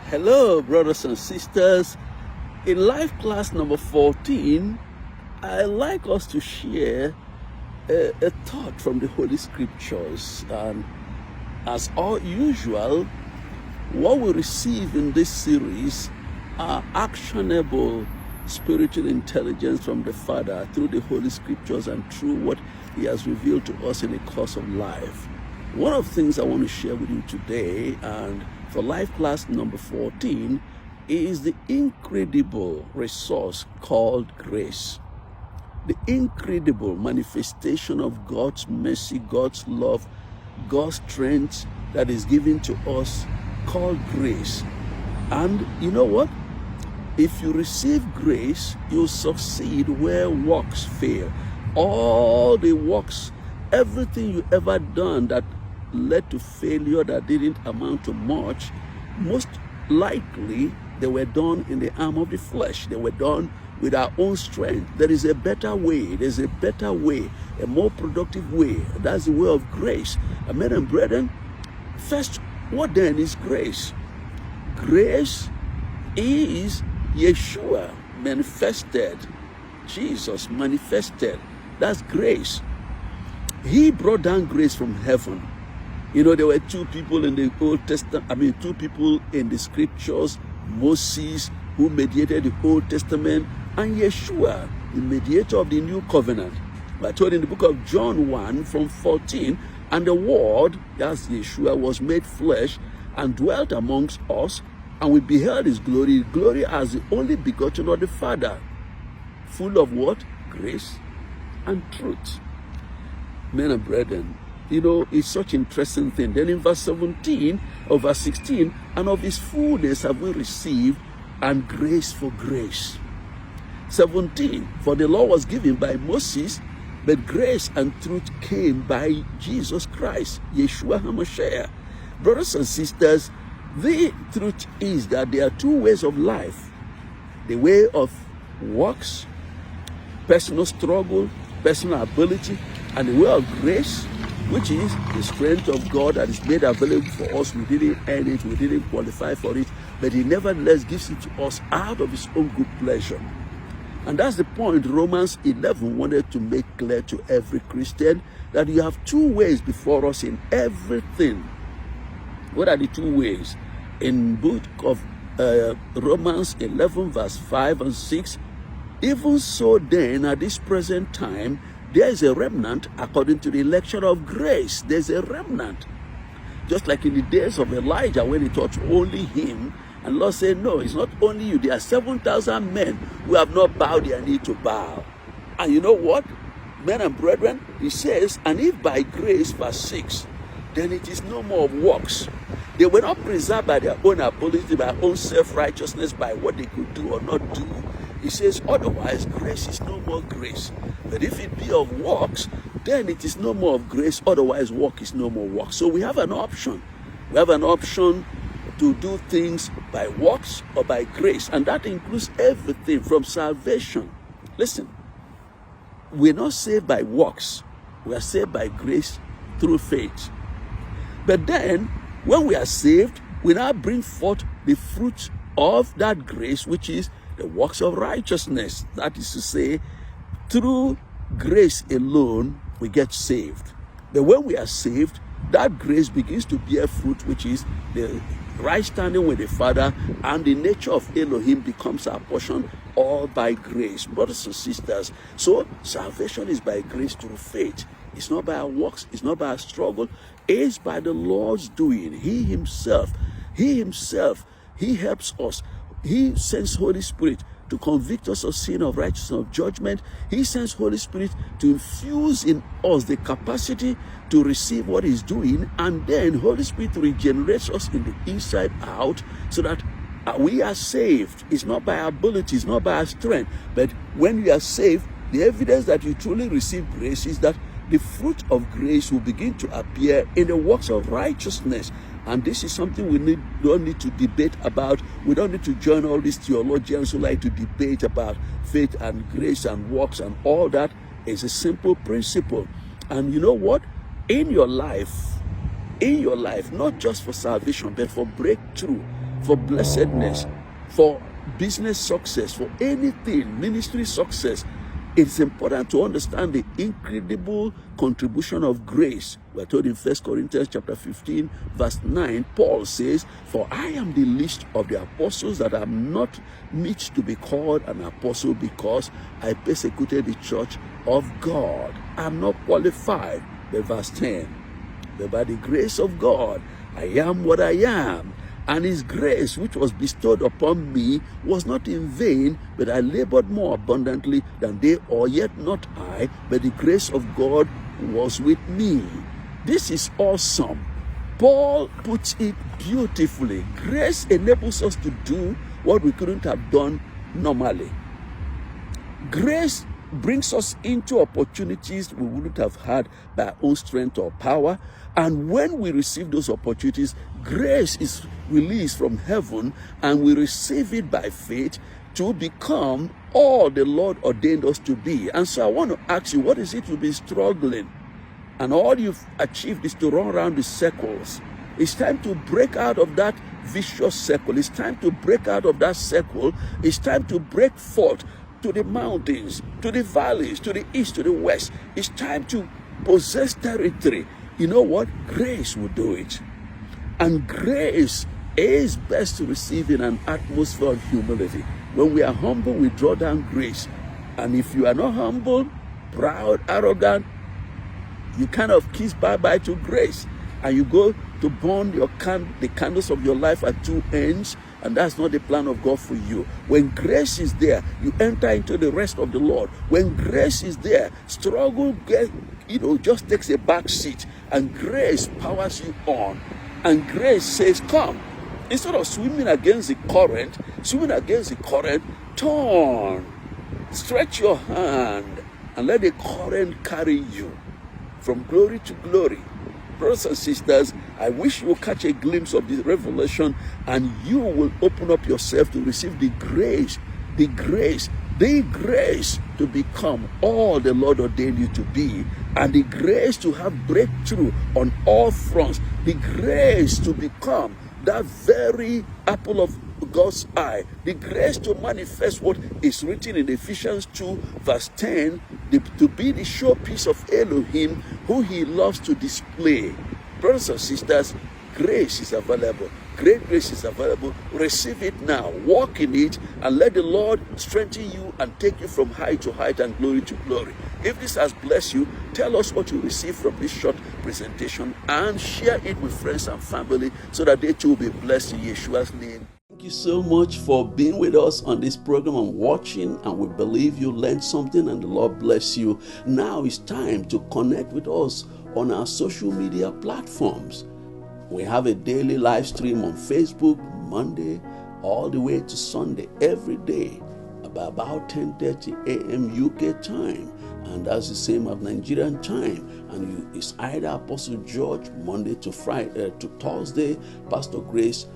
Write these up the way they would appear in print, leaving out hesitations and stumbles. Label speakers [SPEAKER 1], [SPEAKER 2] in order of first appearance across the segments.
[SPEAKER 1] Hello, brothers and sisters. In life class number 14, I like us to share a thought from the Holy Scriptures. And as all usual, what we receive in this series are actionable spiritual intelligence from the Father through the Holy Scriptures and through what He has revealed to us in the course of life. One of the things I want to share with you today, and for life class number 14, is the incredible resource called grace. The incredible manifestation of God's mercy, God's love, God's strength that is given to us called grace. And you know what? If you receive grace, you'll succeed where works fail. All the works, everything you ever done that led to failure, that didn't amount to much, most likely they were done in the arm of the flesh. They were done with our own strength. There is a better way. There's a better way, a more productive way. That's the way of grace. Amen and brethren, first, what then is grace? Grace is Yeshua manifested. Jesus manifested. That's grace. He brought down grace from heaven. You know, there were two people in the Old Testament, two people in the Scriptures, Moses, who mediated the Old Testament, and Yeshua, the mediator of the New Covenant. We're told in the book of John 1 from 14, and the Word, that's Yeshua, was made flesh and dwelt amongst us, and we beheld His glory, glory as the only begotten of the Father, full of what? Grace and truth. Men and brethren, you know, it's such an interesting thing. Then in verse 17 or verse 16, and of His fullness have we received, and grace for grace. 17, for the law was given by Moses, but grace and truth came by Jesus Christ, Yeshua HaMashiach. Brothers and sisters, the truth is that there are two ways of life. The way of works, personal struggle, personal ability, and the way of grace, which is the strength of God that is made available for us. We didn't earn it, we didn't qualify for it, but He nevertheless gives it to us out of His own good pleasure. And that's the point Romans 11 wanted to make clear to every Christian, that you have two ways before us in everything. What are the two ways? In book of Romans 11 verse 5 and 6, even so then at this present time, there is a remnant according to the election of grace. There's a remnant. Just like in the days of Elijah when he taught only him, and Lord said, no, it's not only you. There are 7,000 men who have not bowed their knee to Baal. And you know what? Men and brethren, He says, and if by grace, verse 6, then it is no more of works. They were not preserved by their own ability, by their own self-righteousness, by what they could do or not do. He says, otherwise, grace is no more grace. But if it be of works, then it is no more of grace. Otherwise, work is no more work. So we have an option. We have an option to do things by works or by grace. And that includes everything from salvation. Listen, we're not saved by works. We are saved by grace through faith. But then, when we are saved, we now bring forth the fruit of that grace, which is the works of righteousness. That is to say, through grace alone, we get saved. But when we are saved, that grace begins to bear fruit, which is the right standing with the Father, and the nature of Elohim becomes our portion, all by grace. Brothers and sisters, so salvation is by grace through faith. It's not by our works, it's not by our struggle, it's by the Lord's doing. He Himself, He helps us. He sends Holy Spirit to convict us of sin, of righteousness, of judgment. He sends Holy Spirit to infuse in us the capacity to receive what He's doing, and then Holy Spirit regenerates us in the inside out, so that we are saved. It's not by our ability, it's not by our strength, but when we are saved, the evidence that you truly receive grace is that the fruit of grace will begin to appear in the works of righteousness. And this is something we don't need to debate about. We don't need to join all these theologians who like to debate about faith and grace and works and all that. It's a simple principle. And you know what? In your life, not just for salvation, but for breakthrough, for blessedness, for business success, for anything, ministry success, it's important to understand the incredible contribution of grace. We're told in 1 Corinthians chapter 15, verse 9, Paul says, "For I am the least of the apostles, that I am not meet to be called an apostle, because I persecuted the church of God. I am not qualified." But verse 10, "But by the grace of God, I am what I am. And his grace, which was bestowed upon me, was not in vain, but I labored more abundantly than they all, yet not I, but the grace of God was with me." This is awesome. Paul puts it beautifully. Grace enables us to do what we couldn't have done normally. Grace brings us into opportunities we wouldn't have had by our own strength or power. And when we receive those opportunities, grace is released from heaven, and we receive it by faith to become all the Lord ordained us to be. And so I want to ask you, what is it you've been struggling? And all you've achieved is to run around the circles. It's time to break out of that vicious circle. It's time to break out of that circle. It's time to break forth to the mountains, to the valleys, to the east, to the west. It's time to possess territory. You know what? Grace will do it. And grace is best to receive in an atmosphere of humility. When we are humble, we draw down grace. And if you are not humble, proud, arrogant, you kind of kiss bye-bye to grace. And you go to burn the candles of your life at two ends, and that's not the plan of God for you. When grace is there, you enter into the rest of the Lord. When grace is there, struggle just takes a back seat, and grace powers you on. And grace says, "Come." Instead of swimming against the current, turn, stretch your hand, and let the current carry you from glory to glory. Brothers and sisters, I wish you will catch a glimpse of this revelation, and you will open up yourself to receive the grace to become all the Lord ordained you to be, and the grace to have breakthrough on all fronts, the grace to become that very apple of God's eye, the grace to manifest what is written in Ephesians 2 verse 10, to be the showpiece of Elohim, who he loves to display. Brothers and sisters, grace is available. Great grace is available. Receive it now. Walk in it, and let the Lord strengthen you and take you from height to height and glory to glory. If this has blessed you, tell us what you received from this short presentation, and share it with friends and family so that they too will be blessed in Yeshua's name. Thank you so much for being with us on this program and watching, and we believe you learned something and the Lord bless you. Now it's time to connect with us on our social media platforms. We have a daily live stream on Facebook, Monday all the way to Sunday, every day, about 10:30 a.m. UK time. And that's the same as Nigerian time. And it's either Apostle George, Monday to Friday to Thursday, Pastor Grace,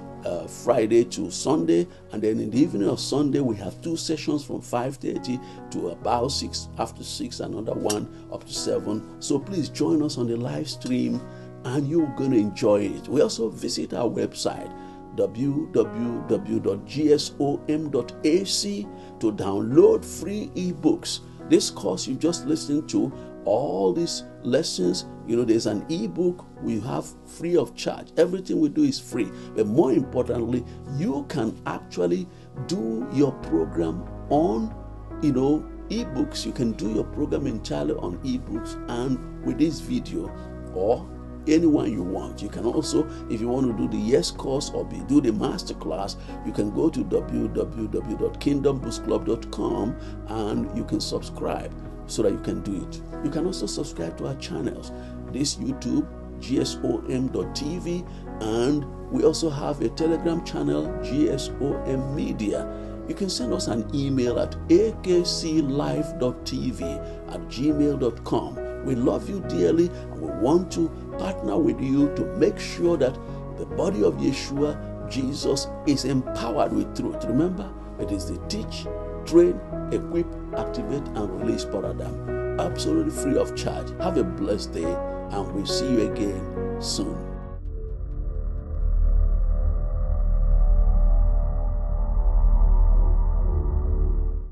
[SPEAKER 1] Friday to Sunday, and then in the evening of Sunday we have two sessions from 5:30 to about 6, after 6 another one up to 7. So please join us on the live stream, and you're going to enjoy it. We also visit our website www.gsom.ac to download free ebooks. This course you just listened to, all these lessons, there's an ebook we have free of charge. Everything we do is free. But more importantly, you can actually do your program on, ebooks. You can do your program entirely on ebooks and with this video, or anyone you want. You can also, if you want to do the Yes course or do the master class, you can go to www.kingdomboostclub.com and you can subscribe so that you can do it. You can also subscribe to our channels, this YouTube, gsom.tv, and we also have a Telegram channel, GSOM Media. You can send us an email at akclive.tv@gmail.com. We love you dearly, and we want to partner with you to make sure that the body of Yeshua, Jesus, is empowered with truth. Remember, it is the teach, train, equip, activate, and release paradigm. Absolutely free of charge. Have a blessed day, and we'll see you again soon.